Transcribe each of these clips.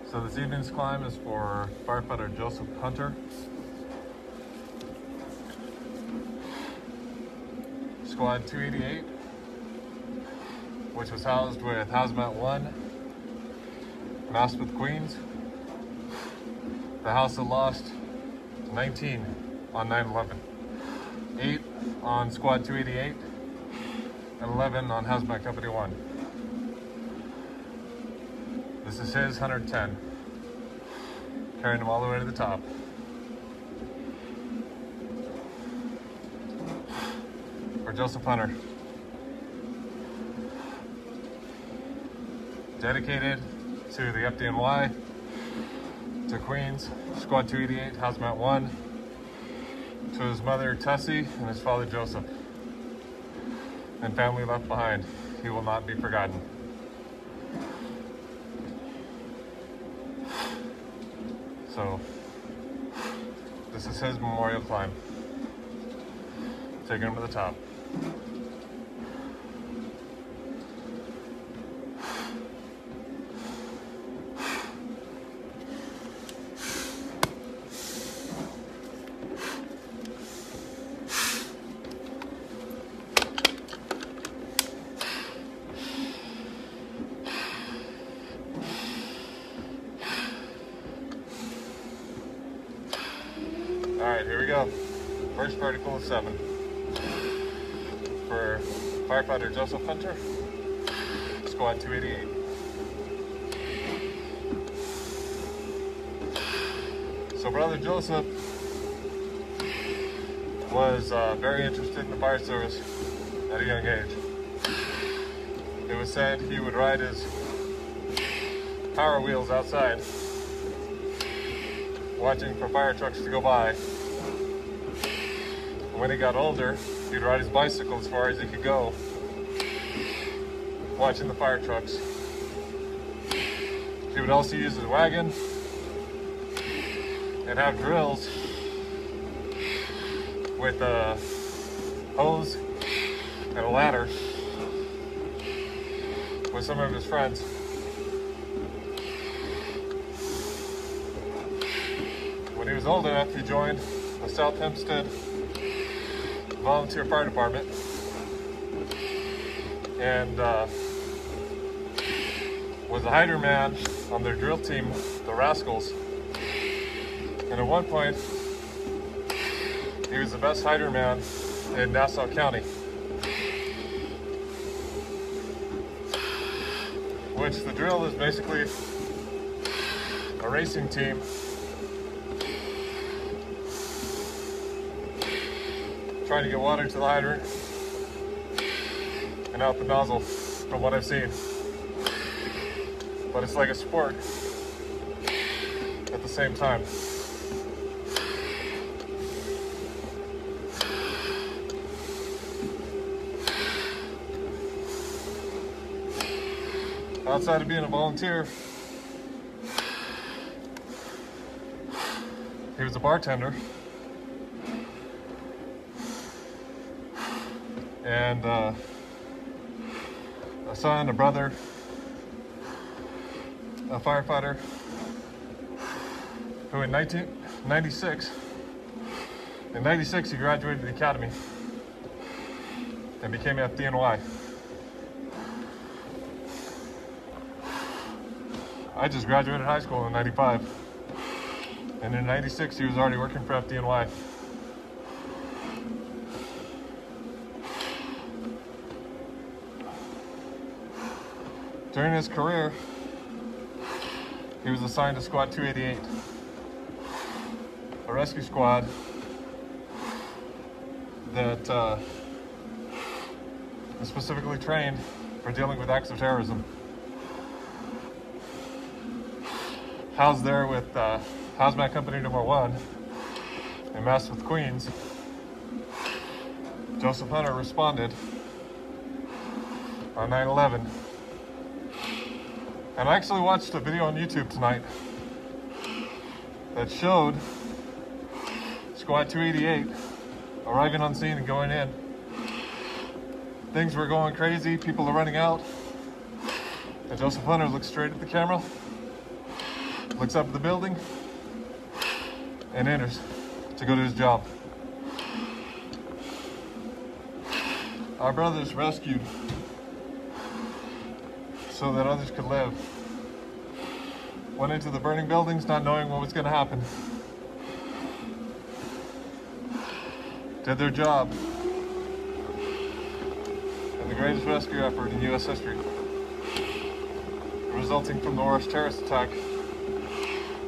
So this evening's climb is for firefighter Joseph Hunter. Squad 288, which was housed with Hazmat 1, massed with Queens. The house that lost 19 on 9/11, 8 on Squad 288, and 11 on Hazmat Company 1. This is his 110, carrying him all the way to the top. For Joseph Hunter. Dedicated to the FDNY, to Queens, Squad 288, Hazmat 1, to his mother Tessie and his father Joseph, and family left behind. He will not be forgotten. So, this is his memorial climb, taking him to the top. Alright, here we go. First vertical of 7. For firefighter Joseph Hunter, Squad 288. So Brother Joseph was very interested in the fire service at a young age. It was said he would ride his power wheels outside, watching for fire trucks to go by. When he got older, he'd ride his bicycle as far as he could go, watching the fire trucks. He would also use his wagon and have drills with a hose and a ladder with some of his friends. When he was old enough, he joined the South Hempstead Volunteer Fire Department and was a hider man on their drill team, the Rascals. And at one point, he was the best hider man in Nassau County, which the drill is basically a racing team trying to get water to the hydrant and out the nozzle, from what I've seen. But it's like a sport at the same time. Outside of being a volunteer, he was a bartender. And a son, a brother, a firefighter, who in 1996, in 96 he graduated the academy and became FDNY. I just graduated high school in 95, and in 96 he was already working for FDNY. During his career, he was assigned to Squad 288, a rescue squad that is specifically trained for dealing with acts of terrorism. Housed there with Hazmat Company number 1 and massed with Queens, Joseph Hunter responded on 9/11. And I actually watched a video on YouTube tonight that showed Squad 288 arriving on scene and going in. Things were going crazy, people are running out, and Joseph Hunter looked straight at the camera looks up at the building, and enters to go to his job. Our brothers rescued so that others could live. Went into the burning buildings not knowing what was going to happen. Did their job in the greatest rescue effort in U.S. history, resulting from the worst terrorist attack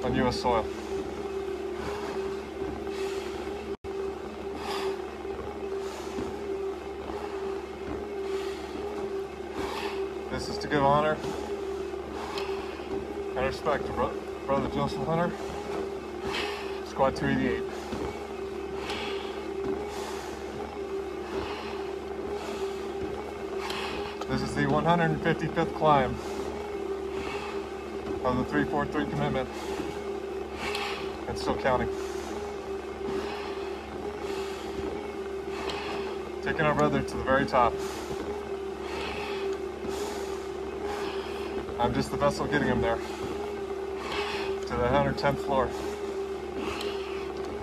on U.S. soil. This is to give honor and respect to Brother Joseph Hunter, Squad 288. This is the 155th climb of the 343 commitment, and still counting. Taking our brother to the very top. I'm just the vessel getting him there, to the 110th floor,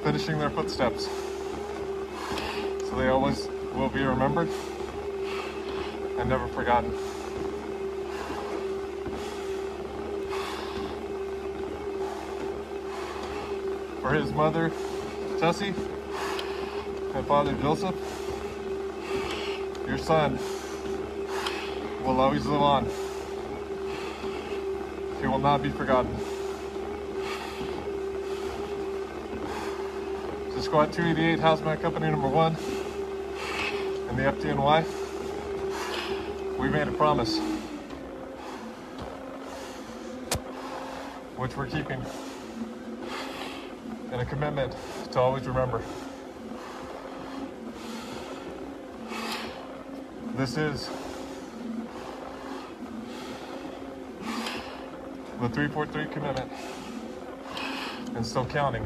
finishing their footsteps, so they always will be remembered and never forgotten. For his mother, Tessie, and father, Joseph, your son will always live on. He will not be forgotten. So Squad 288, Hazmat Company number 1, and the FDNY, we made a promise, which we're keeping, and a commitment to always remember. This is the 343 commitment, and still counting.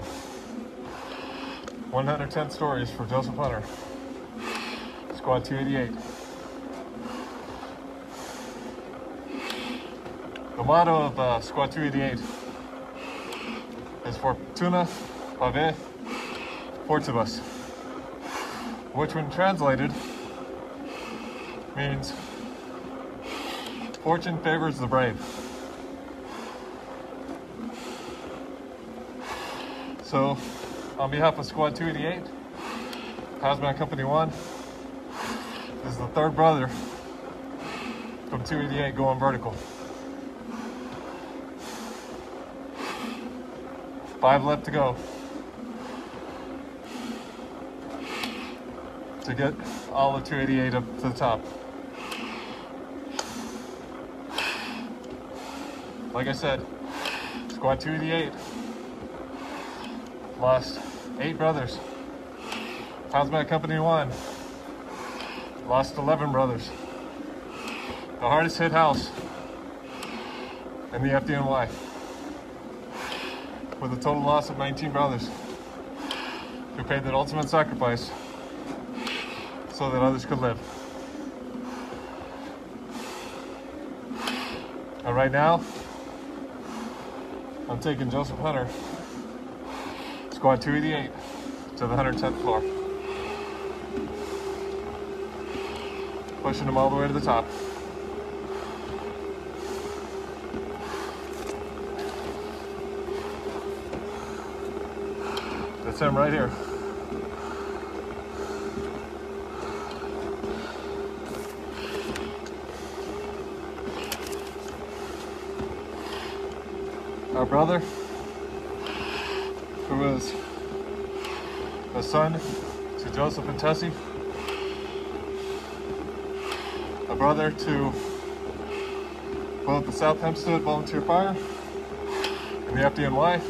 110 stories for Joseph Hunter, Squad 288. The motto of Squad 288 is Fortuna, Favet, Fortibus, which when translated means fortune favors the brave. So, on behalf of Squad 288, Hazmat Company 1, this is the third brother from 288 going vertical. 5 left to go to get all of 288 up to the top. Like I said, Squad 288 lost 8 brothers. Hazmat Company 1 lost 11 brothers. The hardest hit house in the FDNY, with a total loss of 19 brothers who paid that ultimate sacrifice so that others could live. And right now, I'm taking Joseph Hunter, Squad 288, to the 110th floor. Pushing him all the way to the top. That's him right here. Our brother, who is the son to Joseph and Tessie, a brother to both the South Hempstead Volunteer Fire and the FDNY,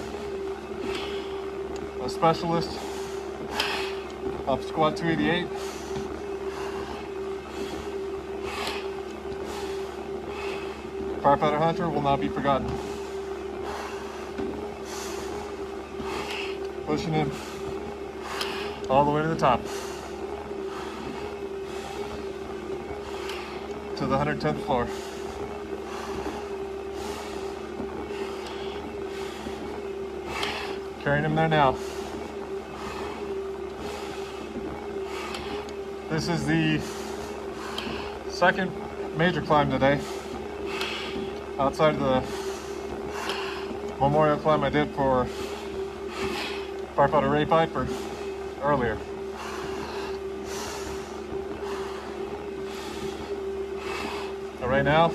a specialist of Squad 288, Firefighter Hunter will not be forgotten. Pushing him all the way to the top, to the 110th floor. Carrying him there now. This is the second major climb today, outside of the memorial climb I did for firefighter Ray Piper earlier. But right now,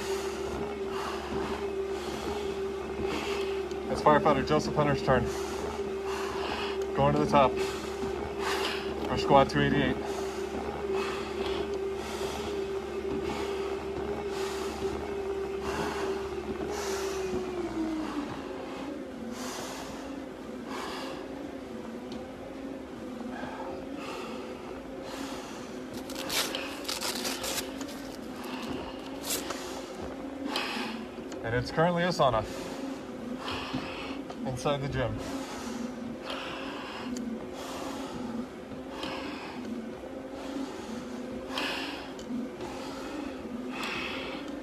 it's firefighter Joseph Hunter's turn. Going to the top for squad 288. And it's currently a sauna inside the gym.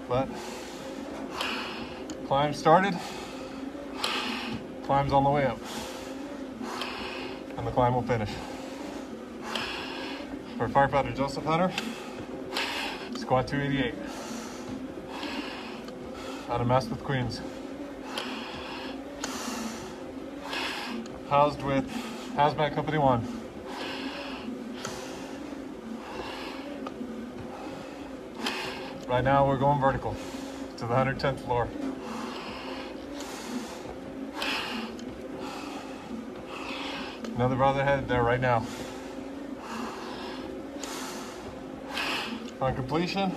But climb started, climb's on the way up, and the climb will finish. For firefighter Joseph Hunter, squad 288. Out of Maspeth, Queens. Housed with Hazmat Company 1. Right now we're going vertical to the 110th floor. Another brother headed there right now. On completion,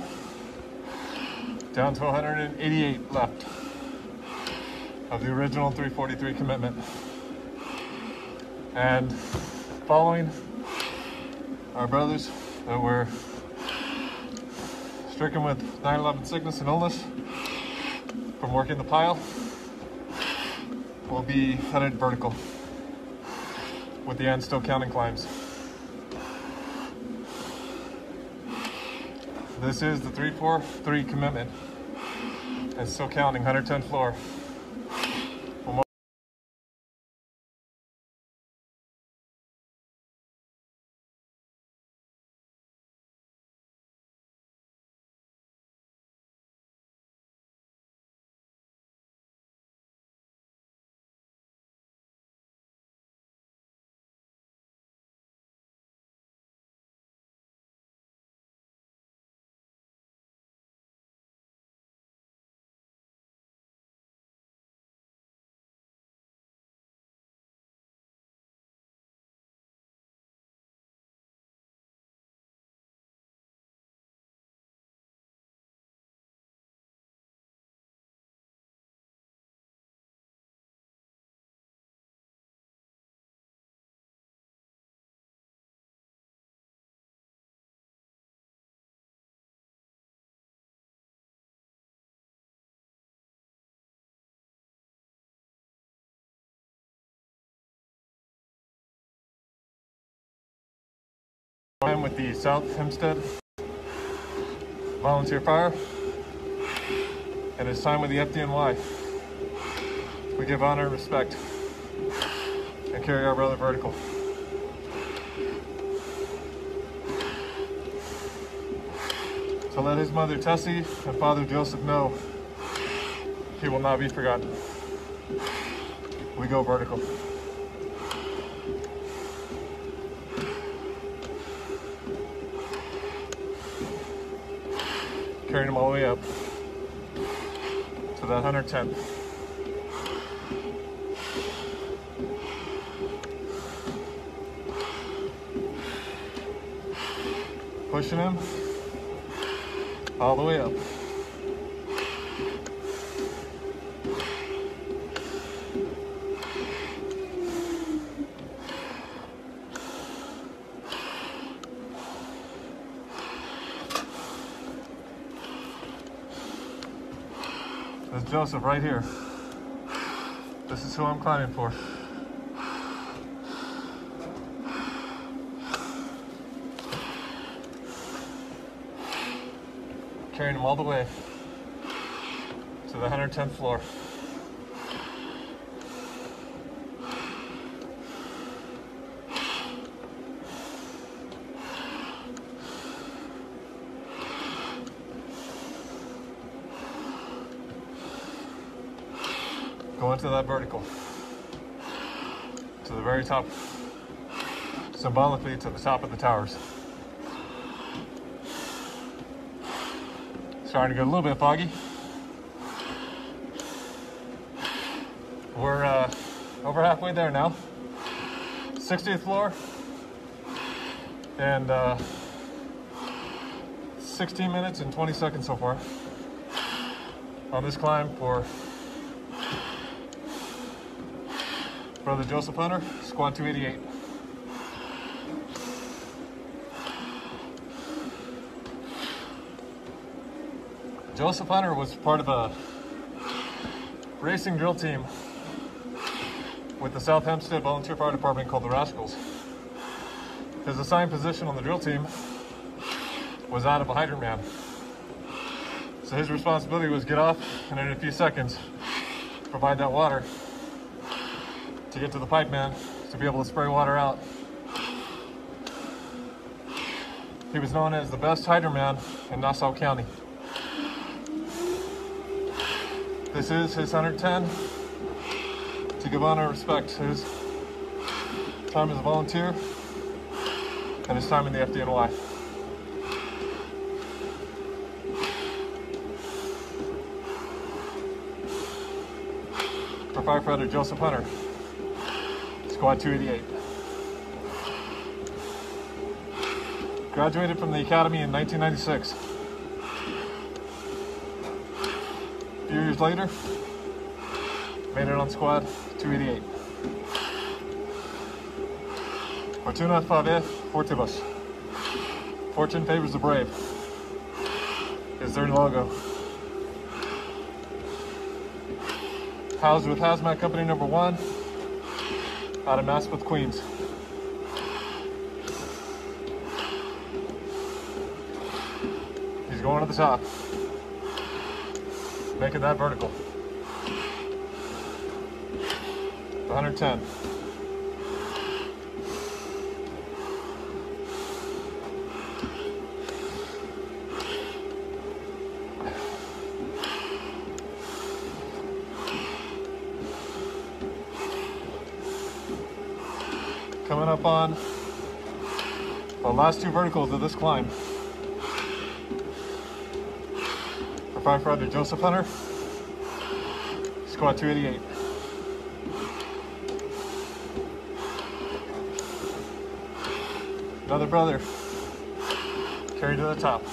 down to 188 left of the original 343 commitment. And following our brothers that were stricken with 9/11 sickness and illness from working the pile, will be headed vertical with the end still counting climbs. This is the 343 commitment and still counting 110th floor. I'm with the South Hempstead Volunteer Fire, and it's time with the FDNY. We give honor and respect and carry our brother vertical. To let his mother Tessie and father Joseph know he will not be forgotten. We go vertical. Carrying him all the way up to that 110th. Pushing him all the way up. There's Joseph right here. This is who I'm climbing for. Carrying him all the way to the 110th floor. Go into that vertical. To the very top. Symbolically to the top of the towers. Starting to get a little bit foggy. We're over halfway there now. 60th floor. And 16 minutes and 20 seconds so far on this climb for Brother Joseph Hunter, Squad 288. Joseph Hunter was part of a racing drill team with the South Hempstead Volunteer Fire Department called the Rascals. His assigned position on the drill team was that of a hydrant man. So his responsibility was get off and in a few seconds provide that water to get to the pipe man to be able to spray water out. He was known as the best hydrant man in Nassau County. This is his 110 to give honor and respect to his time as a volunteer and his time in the FDNY. For Firefighter Joseph Hunter, Squad 288. Graduated from the Academy in 1996. A few years later, made it on Squad 288. Fortuna, Favet, Fortibus. Fortune favors the brave is their logo. Housed with Hazmat Company number 1 out of Maspeth, Queens. He's going to the top. Making that vertical. 110. Coming up on the last 2 verticals of this climb. For Firefighter Joseph Hunter, Squad 288. Another brother carried to the top.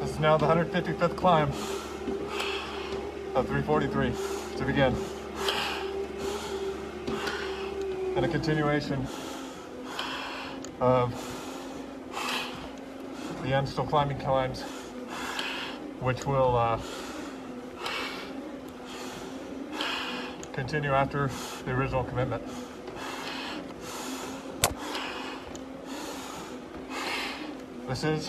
This is now the 155th climb of 343 to begin. And a continuation of the end still climbing climbs, which will continue after the original commitment. This is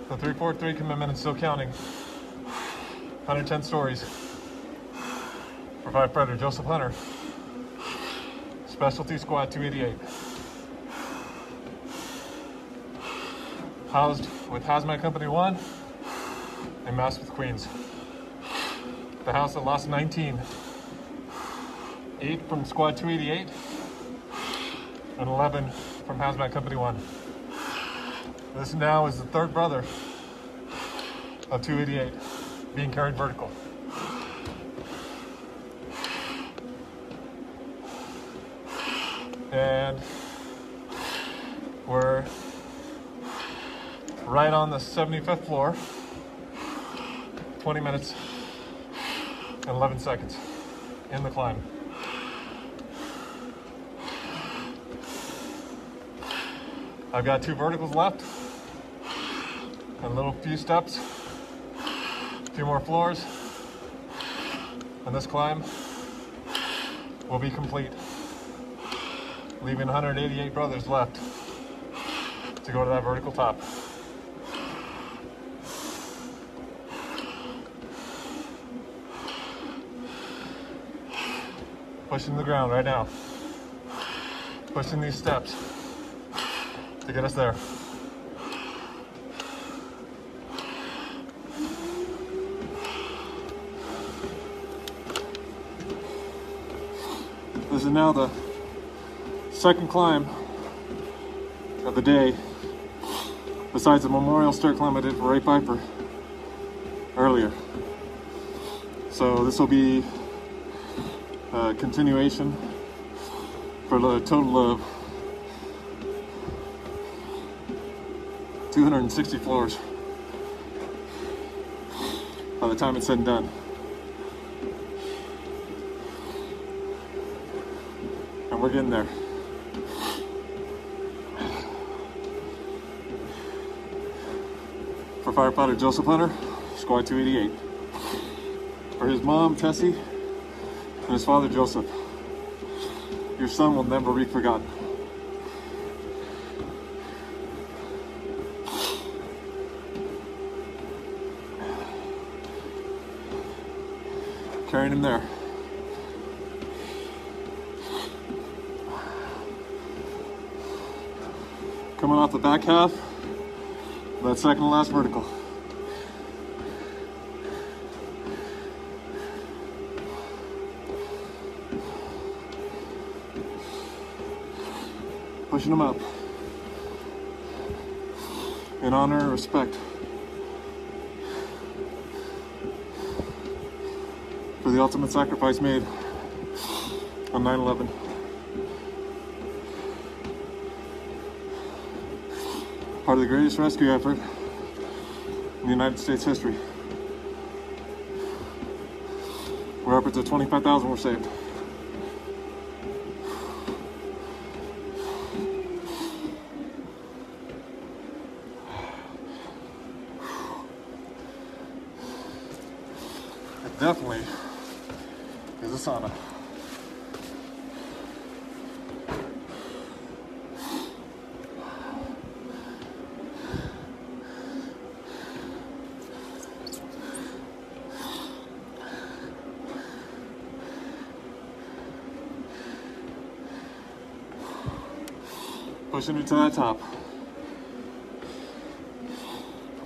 the 343 commitment and still counting. 110 stories for Firefighter Joseph Hunter, Specialty Squad 288. Housed with Hazmat Company 1 in Maspeth, Queens. The house that lost 19. 8 from Squad 288 and 11 from Hazmat Company 1. This now is the 3rd brother of 288 being carried vertical. And we're right on the 75th floor, 20 minutes and 11 seconds in the climb. I've got 2 verticals left, and a little few steps, a few more floors, and this climb will be complete, leaving 188 brothers left to go to that vertical top. Pushing the ground right now, pushing these steps to get us there. This is now the second climb of the day, besides the memorial start climb I did for Ray Piper earlier. So this will be a continuation for a total of 260 floors by the time it's said and done. And we're getting there. For firefighter Joseph Hunter, Squad 288. For his mom, Tessie, and his father, Joseph, your son will never be forgotten. Carrying him there. Coming off the back half, that second to last vertical. Pushing him up. In honor and respect for the ultimate sacrifice made on 9/11. Part of the greatest rescue effort in United States history, where upwards of 25,000 were saved. It definitely is a sauna. Pushing it to that top.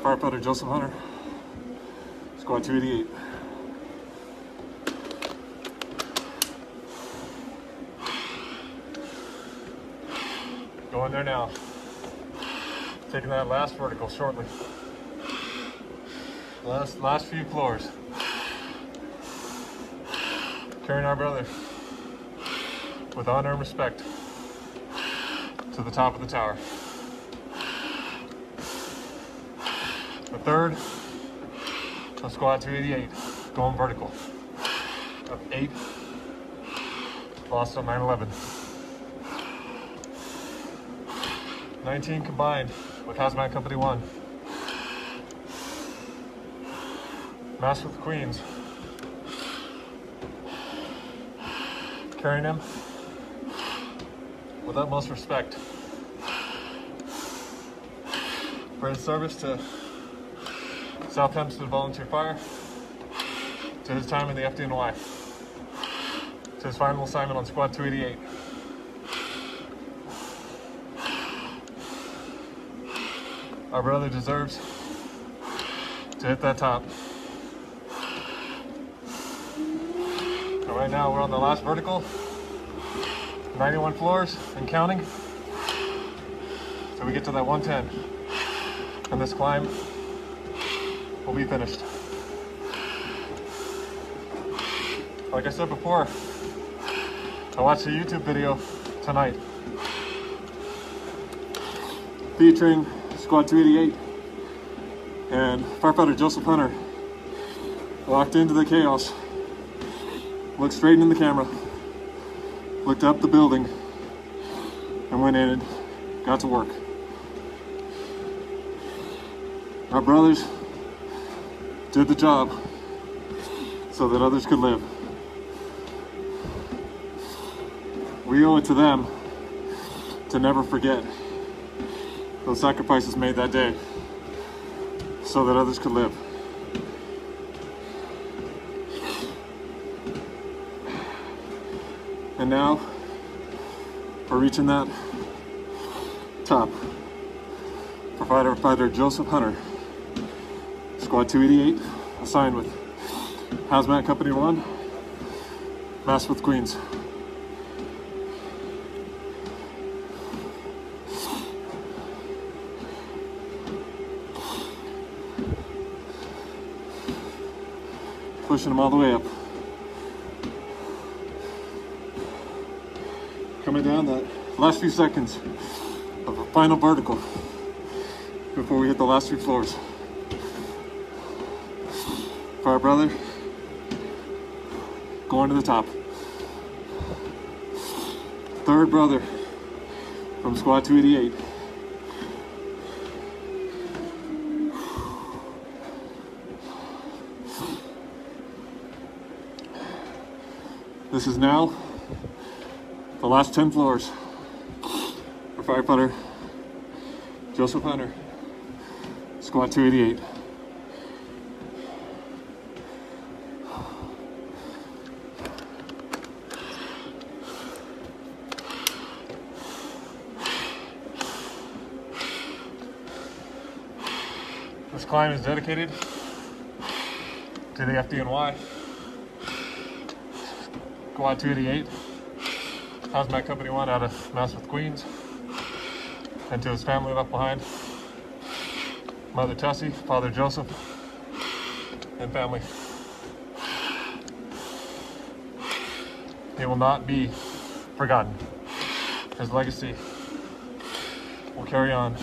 Firefighter Joseph Hunter, Squad 288. Going there now. Taking that last vertical shortly. Last few floors. Carrying our brother with honor and respect to the top of the tower. The third of Squad 288, going vertical, of 8 lost on 9/11. 19 combined with Hazmat Company 1. Mass with Queens. Carrying him with utmost respect for his service to South Hempstead Volunteer Fire, to his time in the FDNY, to his final assignment on Squad 288. Our brother deserves to hit that top. So right now we're on the last vertical, 91 floors and counting, so we get to that 110, and this climb will be finished. Like I said before, I watched a YouTube video tonight featuring Squad 288 and firefighter Joseph Hunter walked into the chaos, looked straight in the camera, looked up the building, and went in and got to work. Our brothers did the job so that others could live. We owe it to them to never forget those sacrifices made that day so that others could live. And now we're reaching that top for firefighter Joseph Hunter, Squad 288, assigned with Hazmat Company 1, Mass with Queens. Pushing them all the way up. Coming down that last few seconds of a final vertical before we hit the last few floors. For our brother, going to the top. Third brother from squad 288. This is now the last 10 floors for firefighter Joseph Hunter, squad 288. This climb is dedicated to the FDNY, Squad 288, Hazmat Company 1 out of Maspeth, Queens, and to his family left behind, Mother Tessie, Father Joseph, and family. He will not be forgotten. His legacy will carry on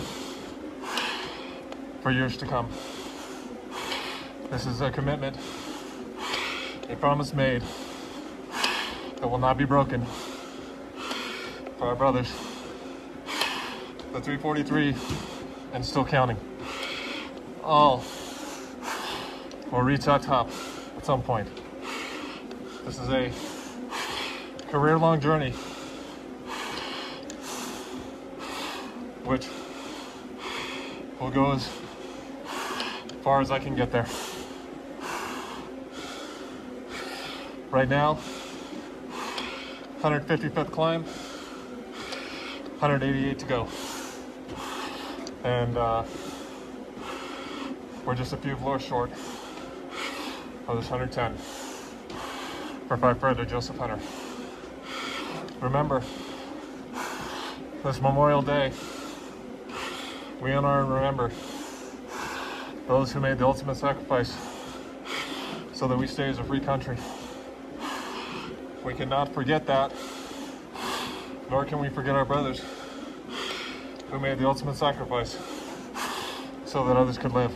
for years to come. This is a commitment, a promise made that will not be broken for our brothers, the 343 and still counting. All will reach that top at some point. This is a career-long journey which will go as far as I can get there. Right now, 155th climb, 188 to go. And we're just a few floors short of this 110 for firefighter Joseph Hunter. Remember, this Memorial Day, we honor and remember those who made the ultimate sacrifice so that we stay as a free country. We cannot forget that, nor can we forget our brothers who made the ultimate sacrifice so that others could live.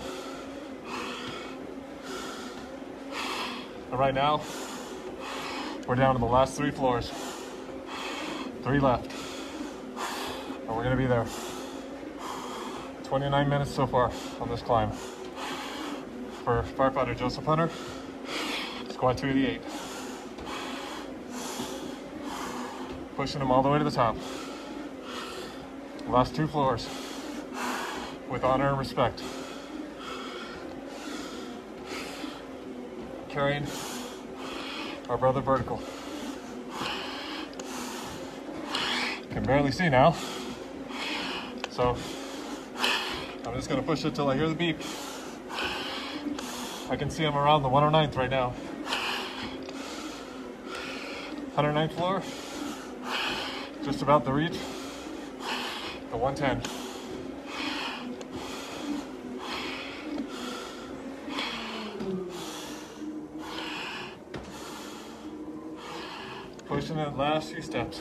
And right now, we're down to the last 3 floors. 3 left. And we're gonna be there. 29 minutes so far on this climb for firefighter Joseph Hunter, squad 288. Pushing him all the way to the top. Last 2 floors with honor and respect. Carrying our brother vertical. Can barely see now, so I'm just gonna push it till I hear the beep. I can see him around the 109th right now. 109th floor, just about to reach the 110. Pushing the last few steps.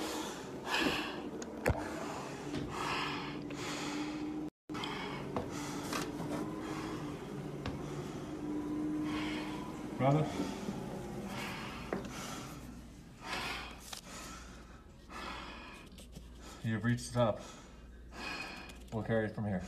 Brother, you've reached the top. We'll carry it from here.